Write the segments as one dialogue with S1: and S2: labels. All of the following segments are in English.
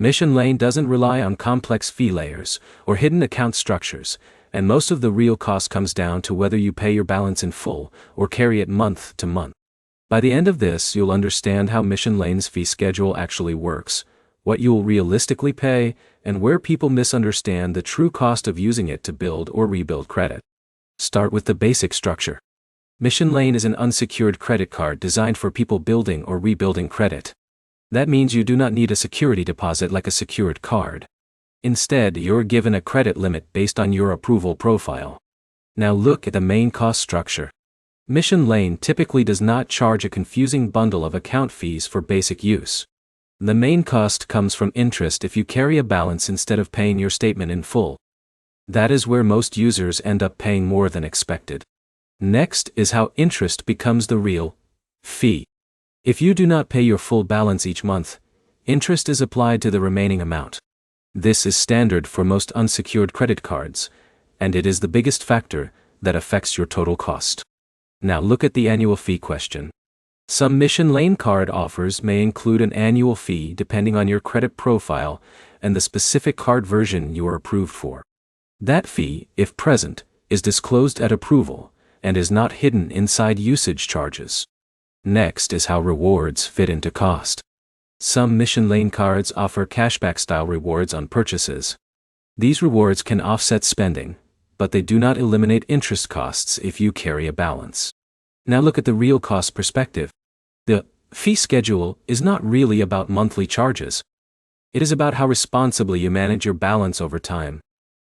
S1: Mission Lane doesn't rely on complex fee layers or hidden account structures, and most of the real cost comes down to whether you pay your balance in full or carry it month to month. By the end of this, you'll understand how Mission Lane's fee schedule actually works, what you will realistically pay, and where people misunderstand the true cost of using it to build or rebuild credit. Start with the basic structure. Mission Lane is an unsecured credit card designed for people building or rebuilding credit. That means you do not need a security deposit like a secured card. Instead, you're given a credit limit based on your approval profile. Now look at the main cost structure. Mission Lane typically does not charge a confusing bundle of account fees for basic use. The main cost comes from interest if you carry a balance instead of paying your statement in full. That is where most users end up paying more than expected. Next is how interest becomes the real fee. If you do not pay your full balance each month, interest is applied to the remaining amount. This is standard for most unsecured credit cards, and it is the biggest factor that affects your total cost. Now look at the annual fee question. Some Mission Lane card offers may include an annual fee depending on your credit profile and the specific card version you are approved for. That fee, if present, is disclosed at approval and is not hidden inside usage charges. Next is how rewards fit into cost. Some Mission Lane cards offer cashback-style rewards on purchases. These rewards can offset spending, but they do not eliminate interest costs if you carry a balance. Now look at the real cost perspective. The fee schedule is not really about monthly charges. It is about how responsibly you manage your balance over time.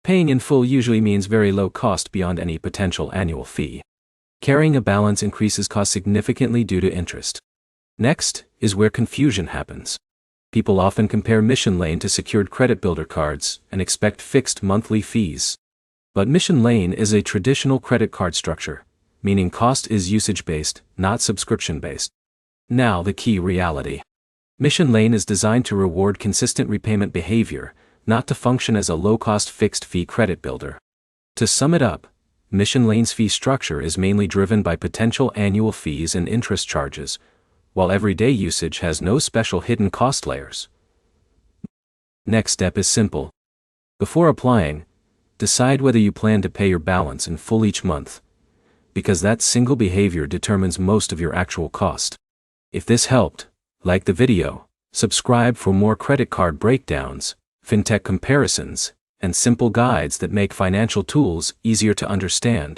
S1: Paying in full usually means very low cost beyond any potential annual fee. Carrying a balance increases cost significantly due to interest. Next is where confusion happens. People often compare Mission Lane to secured credit builder cards and expect fixed monthly fees. But Mission Lane is a traditional credit card structure, meaning cost is usage-based, not subscription-based. Now the key reality. Mission Lane is designed to reward consistent repayment behavior, not to function as a low-cost fixed-fee credit builder. To sum it up, Mission Lane's fee structure is mainly driven by potential annual fees and interest charges, while everyday usage has no special hidden cost layers. Next step is simple. Before applying, decide whether you plan to pay your balance in full each month, because that single behavior determines most of your actual cost. If this helped, like the video, subscribe for more credit card breakdowns, fintech comparisons, and simple guides that make financial tools easier to understand.